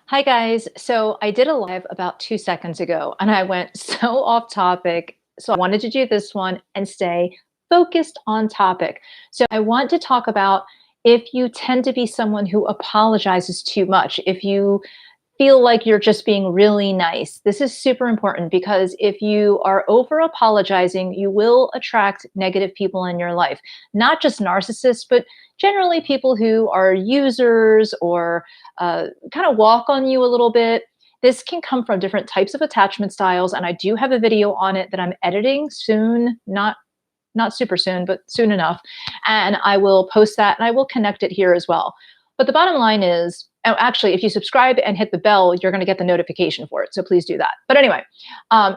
Hi guys. So I did a live about 2 seconds ago and I went so off topic. So I wanted to do this one and stay focused on topic. So I want to talk about if you tend to be someone who apologizes too much, if you feel like you're just being really nice. This is super important because if you are over apologizing, you will attract negative people in your life, not just narcissists, but generally people who are users or kind of walk on you a little bit. This can come from different types of attachment styles. And I do have a video on it that I'm editing soon, not super soon, but soon enough. And I will post that and I will connect it here as well. But the bottom line is, oh, actually, if you subscribe and hit the bell, you're going to get the notification for it. So please do that. But anyway,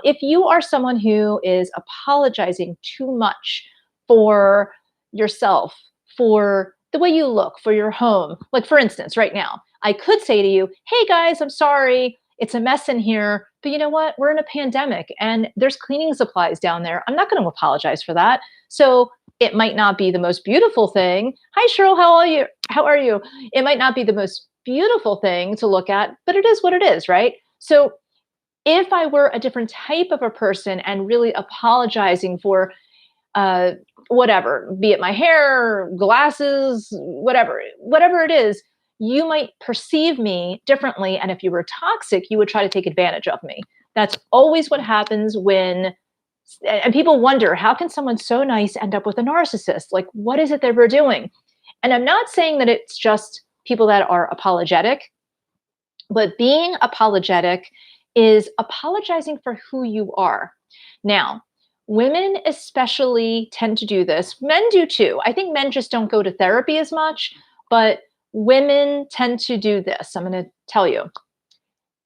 if you are someone who is apologizing too much for yourself, for the way you look, for your home, like for instance, right now, I could say to you, hey guys, I'm sorry. It's a mess in here. But you know what? We're in a pandemic and there's cleaning supplies down there. I'm not going to apologize for that. So it might not be the most beautiful thing. Hi, Cheryl. How are you? How are you? It might not be the most beautiful thing to look at, but it is what it is, right? So if I were a different type of a person and really apologizing for uh, whatever, be it my hair, glasses, whatever it is, you might perceive me differently. And if you were toxic, you would try to take advantage of me. That's always what happens when, and people wonder, how can someone so nice end up with a narcissist? Like, what is it that we're doing? And I'm not saying that it's just people that are apologetic, but being apologetic is apologizing for who you are. Now, women especially tend to do this. Men do too. I think men just don't go to therapy as much, but women tend to do this. I'm going to tell you.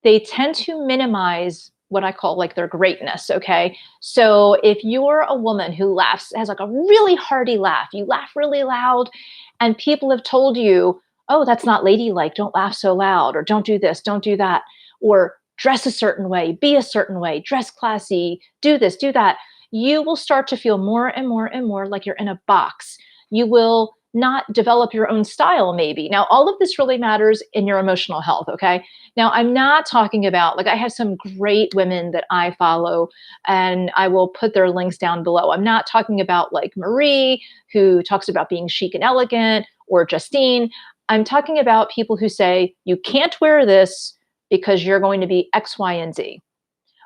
They tend to minimize what I call like their greatness. Okay. So if you're a woman who laughs, has like a really hearty laugh, you laugh really loud, and people have told you, oh, that's not ladylike. Don't laugh so loud, or don't do this, don't do that, or dress a certain way, be a certain way, dress classy, do this, do that. You will start to feel more and more and more like you're in a box. You will not develop your own style, maybe. Now, all of this really matters in your emotional health. Okay. Now, I'm not talking about, like, I have some great women that I follow, and I will put their links down below. I'm not talking about like Marie, who talks about being chic and elegant, or Justine. I'm talking about people who say, you can't wear this because you're going to be X, Y, and Z,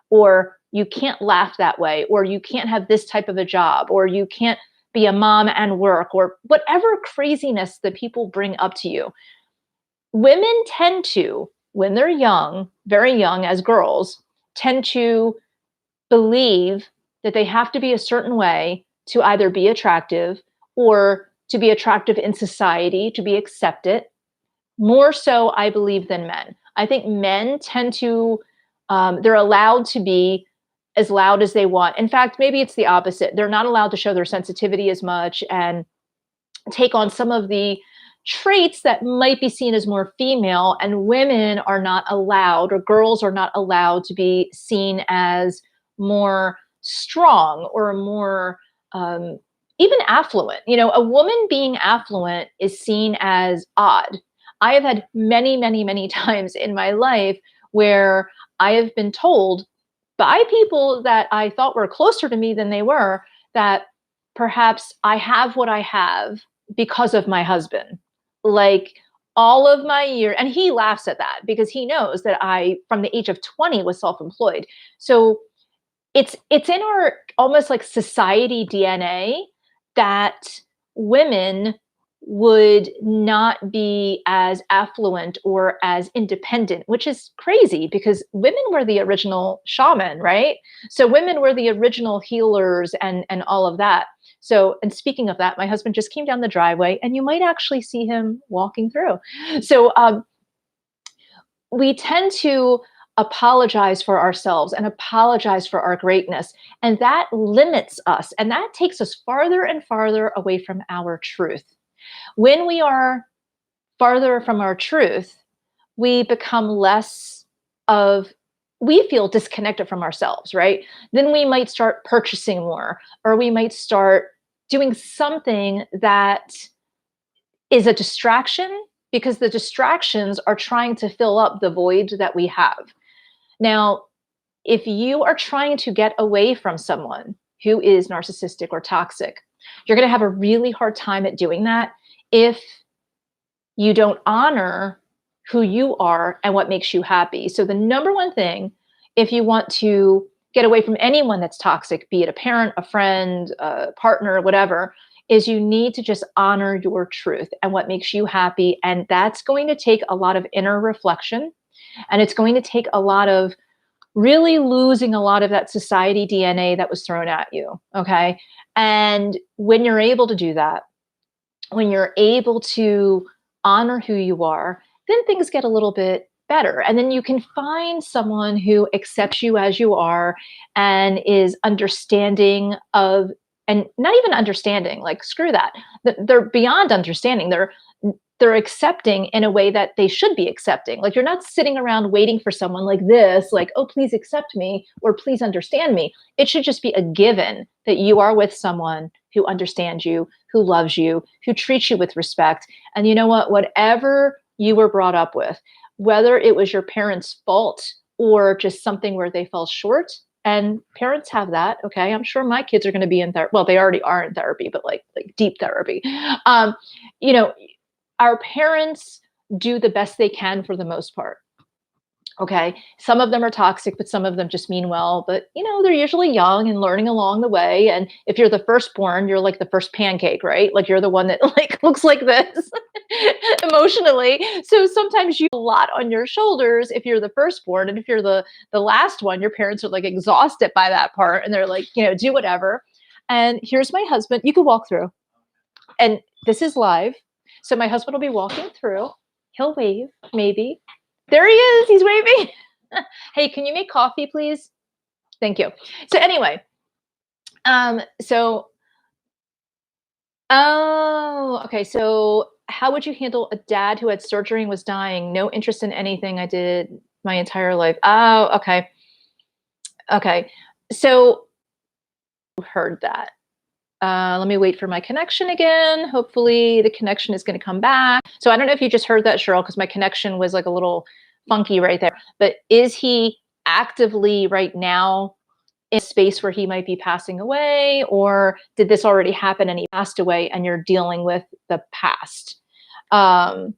or you can't laugh that way, or you can't have this type of a job, or you can't be a mom and work, or whatever craziness that people bring up to you. Women tend to, when they're young, very young as girls, tend to believe that they have to be a certain way to either be attractive or to be attractive in society, to be accepted. More so, I believe, than men. I think men tend to, they're allowed to be as loud as they want. In fact, maybe it's the opposite. They're not allowed to show their sensitivity as much and take on some of the traits that might be seen as more female, and women are not allowed, or girls are not allowed to be seen as more strong or more even affluent. You know, a woman being affluent is seen as odd. I have had many, many, many times in my life where I have been told by people that I thought were closer to me than they were that perhaps I have what I have because of my husband. Like, all of my year, and he laughs at that because he knows that I, from the age of 20, was self-employed. So it's in our almost like society DNA that women would not be as affluent or as independent, which is crazy because women were the original shaman, right? So women were the original healers and all of that. So, and speaking of that, my husband just came down the driveway and you might actually see him walking through. So we tend to apologize for ourselves and apologize for our greatness. And that limits us and that takes us farther and farther away from our truth. When we are farther from our truth, we become less of, we feel disconnected from ourselves, right? Then we might start purchasing more, or we might start doing something that is a distraction because the distractions are trying to fill up the void that we have. Now, if you are trying to get away from someone who is narcissistic or toxic, you're going to have a really hard time at doing that if you don't honor who you are and what makes you happy. So, the number one thing, if you want to get away from anyone that's toxic, be it a parent, a friend, a partner, whatever, is you need to just honor your truth and what makes you happy. And that's going to take a lot of inner reflection. And it's going to take a lot of really losing a lot of that society DNA that was thrown at you. Okay. And when you're able to do that, when you're able to honor who you are, then things get a little bit better. And then you can find someone who accepts you as you are and is understanding of, and not even understanding, like screw that. They're beyond understanding. They're accepting in a way that they should be accepting. Like you're not sitting around waiting for someone like this, like, oh, please accept me or please understand me. It should just be a given that you are with someone who understands you, who loves you, who treats you with respect. And you know what? Whatever you were brought up with, whether it was your parents' fault or just something where they fell short, and parents have that. Okay. I'm sure my kids are going to be in therapy. Well, they already are in therapy, but like deep therapy. You know, our parents do the best they can for the most part. Okay. Some of them are toxic, but some of them just mean well. But, you know, they're usually young and learning along the way. And if you're the firstborn, you're like the first pancake, right? Like you're the one that like looks like this emotionally. So sometimes you have a lot on your shoulders if you're the firstborn. And if you're the last one, your parents are like exhausted by that part. And they're like, you know, do whatever. And here's my husband. You can walk through. And this is live. So my husband will be walking through. He'll wave, maybe. There he is. He's waving. Hey, can you make coffee, please? Thank you. So anyway, okay. So how would you handle a dad who had surgery and was dying? No interest in anything I did my entire life. Oh, okay. Okay. So heard that. Let me wait for my connection again. Hopefully the connection is going to come back. So I don't know if you just heard that, Cheryl, because my connection was like a little funky right there. But is he actively right now in a space where he might be passing away? Or did this already happen and he passed away and you're dealing with the past? And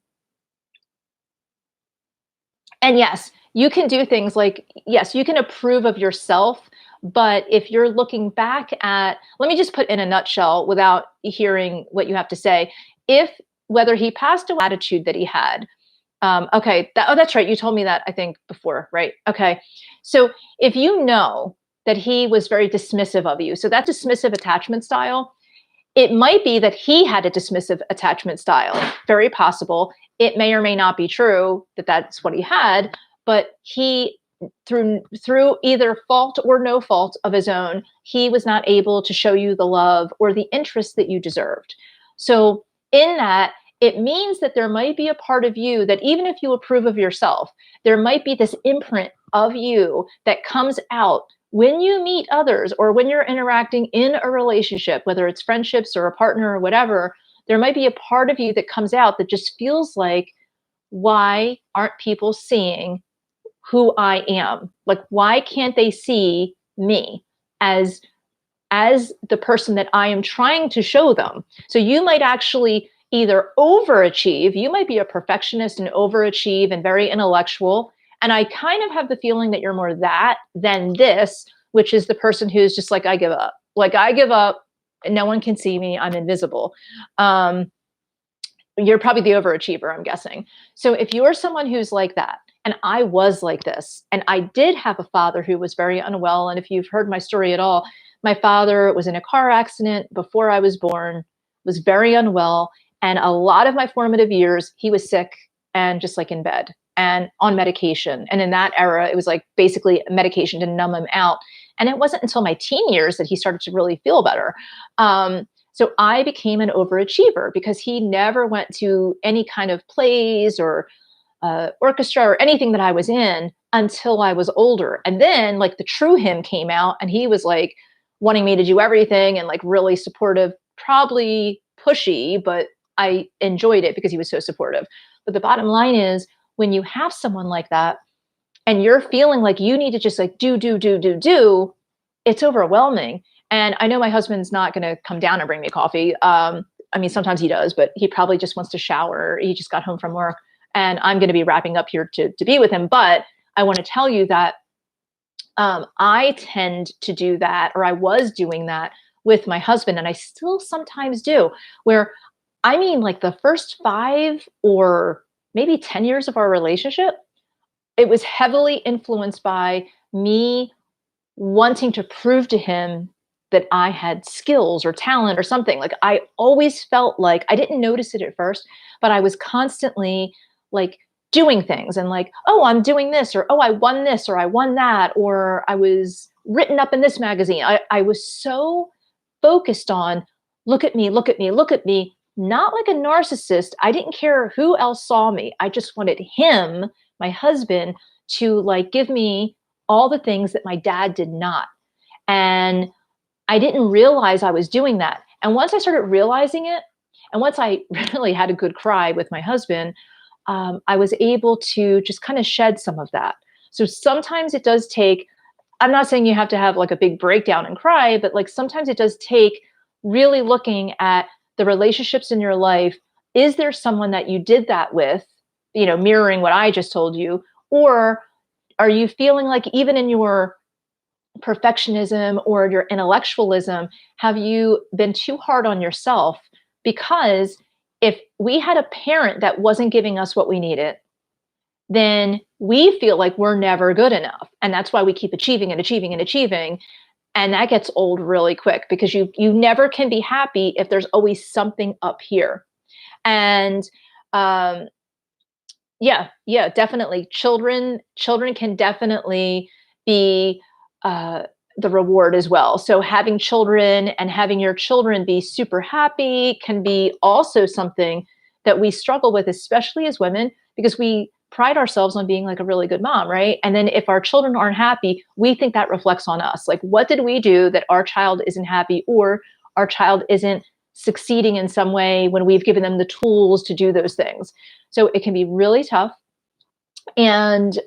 yes, you can do things like, yes, you can approve of yourself. But if you're looking back at, let me just put in a nutshell without hearing what you have to say. If whether he passed away, attitude that he had, okay, that's right. You told me that I think before, right? Okay, so if you know that he was very dismissive of you, so that dismissive attachment style, it might be that he had a dismissive attachment style. Very possible. It may or may not be true that that's what he had, but he through either fault or no fault of his own, he was not able to show you the love or the interest that you deserved. So in that, it means that there might be a part of you that even if you approve of yourself, there might be this imprint of you that comes out when you meet others or when you're interacting in a relationship, whether it's friendships or a partner or whatever. There might be a part of you that comes out that just feels like, why aren't people seeing who I am? Like, why can't they see me as the person that I am trying to show them? So you might actually either overachieve, you might be a perfectionist and overachieve and very intellectual. And I kind of have the feeling that you're more that than this, which is the person who's just like, I give up. Like, I give up. No one can see me. I'm invisible. You're probably the overachiever, I'm guessing. So if you're someone who's like that, and I was like this, and I did have a father who was very unwell. And if you've heard my story at all, my father was in a car accident before I was born, was very unwell. And a lot of my formative years, he was sick and just like in bed and on medication. And in that era, it was like basically medication to numb him out. And it wasn't until my teen years that he started to really feel better. So I became an overachiever because he never went to any kind of plays or orchestra or anything that I was in until I was older. And then like the true him came out and he was like wanting me to do everything and like really supportive, probably pushy, but I enjoyed it because he was so supportive. But the bottom line is when you have someone like that and you're feeling like you need to just like do, it's overwhelming. And I know my husband's not going to come down and bring me coffee. I mean, sometimes he does, but he probably just wants to shower. He just got home from work and I'm going to be wrapping up here to be with him. But I want to tell you that I tend to do that, or I was doing that with my husband, and I still sometimes do, where I mean, like the first 5 or maybe 10 years of our relationship, it was heavily influenced by me wanting to prove to him that I had skills or talent or something. Like I always felt like I didn't notice it at first, but I was constantly like doing things and like, oh, I'm doing this, or oh, I won this, or I won that, or I was written up in this magazine. I was so focused on look at me, look at me, look at me, not like a narcissist. I didn't care who else saw me. I just wanted him, my husband, to like give me all the things that my dad did not. And I didn't realize I was doing that. And once I started realizing it, and once I really had a good cry with my husband, I was able to just kind of shed some of that. So sometimes it does take, I'm not saying you have to have like a big breakdown and cry, but like sometimes it does take really looking at the relationships in your life. Is there someone that you did that with, mirroring what I just told you? Or are you feeling like even in your perfectionism or your intellectualism, have you been too hard on yourself? Because if we had a parent that wasn't giving us what we needed, then we feel like we're never good enough. And that's why we keep achieving and achieving and achieving. And that gets old really quick because you never can be happy if there's always something up here. And yeah, definitely. Children can definitely be uh, the reward as well. So having children and having your children be super happy can be also something that we struggle with, especially as women, because we pride ourselves on being like a really good mom, right? And then if our children aren't happy, we think that reflects on us. Like, what did we do that our child isn't happy, or our child isn't succeeding in some way when we've given them the tools to do those things? So it can be really tough. And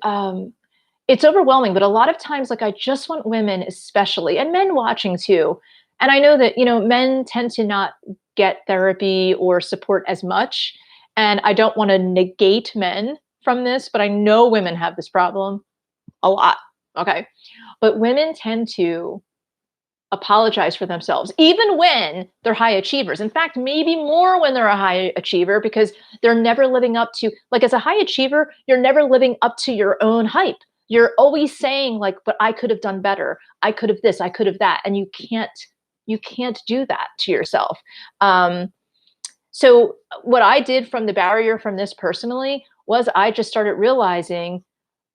it's overwhelming, but a lot of times, like, I just want women, especially, and men watching too. And I know that, men tend to not get therapy or support as much. And I don't want to negate men from this, but I know women have this problem a lot. Okay. But women tend to apologize for themselves, even when they're high achievers. In fact, maybe more when they're a high achiever, because they're never living up to, like, as a high achiever, you're never living up to your own hype. You're always saying like, but I could have done better. I could have this, I could have that. And you can't do that to yourself. So what I did from the barrier from this personally was I just started realizing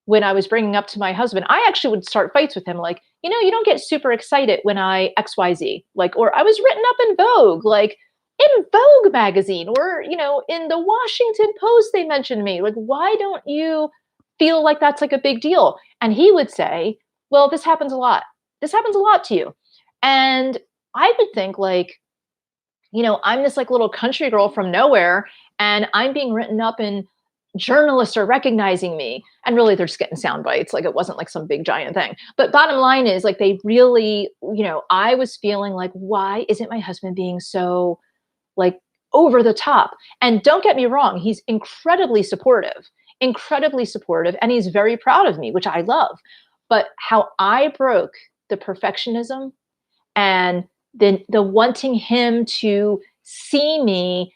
when I was bringing up to my husband, I actually would start fights with him. Like, you don't get super excited when I XYZ, like, or I was written up in Vogue, like in Vogue magazine, or, in the Washington Post, they mentioned me. Like, why don't you feel like that's like a big deal? And he would say, well, this happens a lot. This happens a lot to you. And I would think like, I'm this like little country girl from nowhere and I'm being written up in journalists are recognizing me. And really they're just getting sound bites. Like, it wasn't like some big giant thing. But bottom line is like, they really, I was feeling like, why isn't my husband being so like over the top? And don't get me wrong, he's incredibly supportive, and he's very proud of me, which I love. But how I broke the perfectionism and the wanting him to see me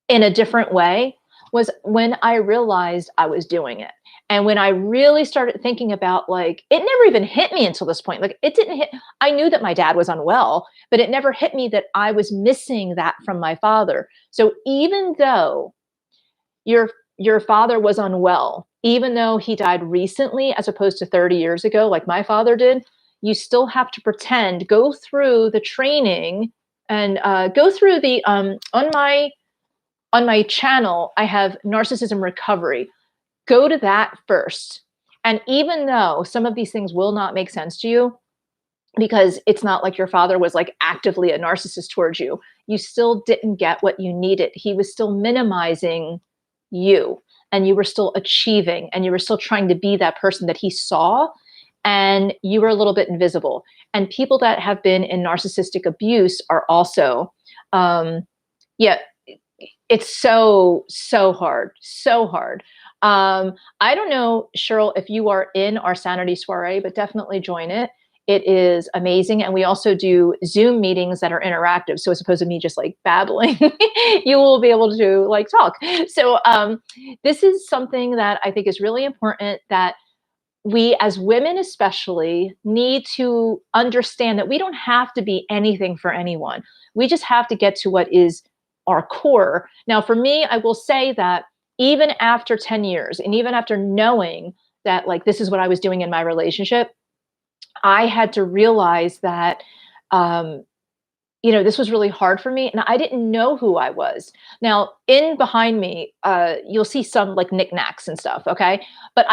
in a different way was when I realized I was doing it. And when I really started thinking about, like, it never even hit me until this point. Like, it didn't hit, I knew that my dad was unwell, but it never hit me that I was missing that from my father. So even though your father was unwell, even though he died recently as opposed to 30 years ago, like my father did, you still have to pretend, go through the training and go through the on my channel, I have narcissism recovery. Go to that first. And even though some of these things will not make sense to you, because it's not like your father was like actively a narcissist towards you, you still didn't get what you needed. He was still minimizing you, and you were still achieving, and you were still trying to be that person that he saw, and you were a little bit invisible. And people that have been in narcissistic abuse are also, um, yeah, it's so hard, so hard. I don't know, Cheryl, if you are in our Sanity Soiree, but definitely join it. It is amazing. And we also do Zoom meetings that are interactive. So as opposed to me just like babbling, you will be able to like talk. So this is something that I think is really important, that we as women especially need to understand that we don't have to be anything for anyone. We just have to get to what is our core. Now, for me, I will say that even after 10 years and even after knowing that like this is what I was doing in my relationship, I had to realize that um, this was really hard for me, and I didn't know who I was. Now, in behind me, you'll see some like knickknacks and stuff, okay? But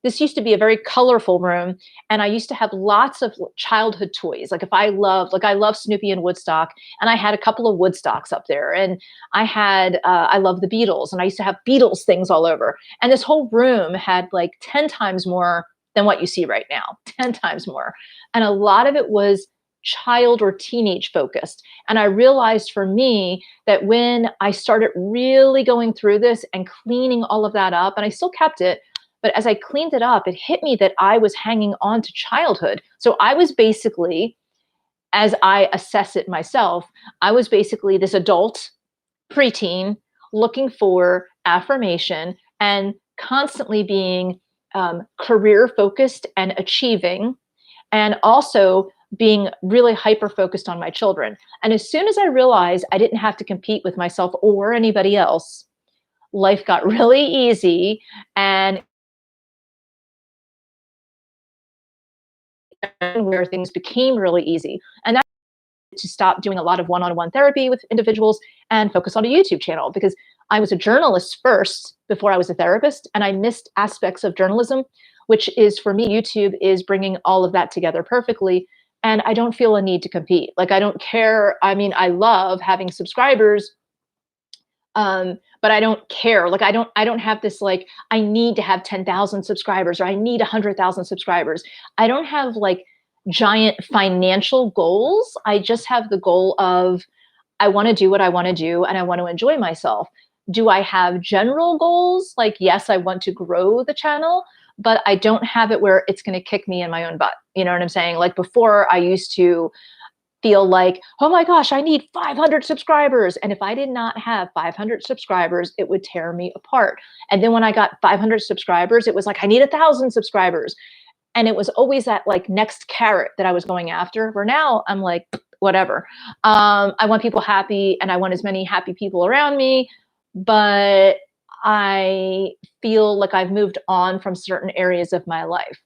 this used to be a very colorful room, and I used to have lots of childhood toys. Like I love Snoopy and Woodstock, and I had a couple of Woodstocks up there, and I love the Beatles, and I used to have Beatles things all over. And this whole room had like 10 times more than what you see right now, 10 times more. And a lot of it was child or teenage focused. And I realized for me that when I started really going through this and cleaning all of that up, and I still kept it, but as I cleaned it up, it hit me that I was hanging on to childhood. So I was basically, as I assess it myself, I was basically this adult preteen looking for affirmation and constantly being career focused and achieving, and also being really hyper focused on my children. And as soon as I realized I didn't have to compete with myself or anybody else, life got really easy, and where things became really easy. And that's to stop doing a lot of one-on-one therapy with individuals and focus on a YouTube channel, because I was a journalist first before I was a therapist, and I missed aspects of journalism, which is for me, YouTube is bringing all of that together perfectly. And I don't feel a need to compete. Like I don't care. I mean, I love having subscribers, but I don't care. Like I don't have this like I need to have 10,000 subscribers or I need 100,000 subscribers. I don't have like giant financial goals. I just have the goal of I want to do what I want to do and I want to enjoy myself. Do I have general goals? Like, yes, I want to grow the channel, but I don't have it where it's going to kick me in my own butt. You know what I'm saying? Like before, I used to feel like, oh my gosh, I need 500 subscribers. And if I did not have 500 subscribers, it would tear me apart. And then when I got 500 subscribers, it was like, I need 1,000 subscribers. And it was always that like next carrot that I was going after, where now I'm like, whatever. I want people happy and I want as many happy people around me, but I feel like I've moved on from certain areas of my life.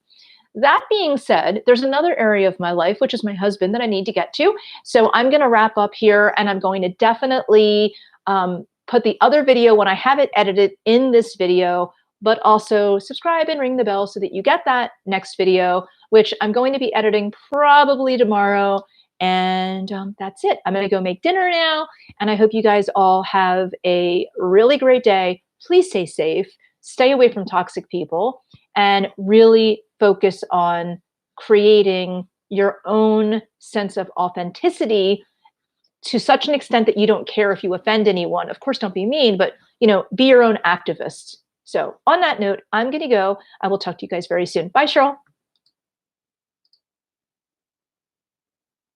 That being said, there's another area of my life, which is my husband, that I need to get to. So I'm going to wrap up here, and I'm going to definitely put the other video when I have it edited in this video, but also subscribe and ring the bell so that you get that next video, which I'm going to be editing probably tomorrow. And that's it. I'm going to go make dinner now. And I hope you guys all have a really great day. Please stay safe, stay away from toxic people, and really focus on creating your own sense of authenticity to such an extent that you don't care if you offend anyone. Of course, don't be mean, but be your own activist. So on that note, I'm going to go. I will talk to you guys very soon. Bye, Cheryl.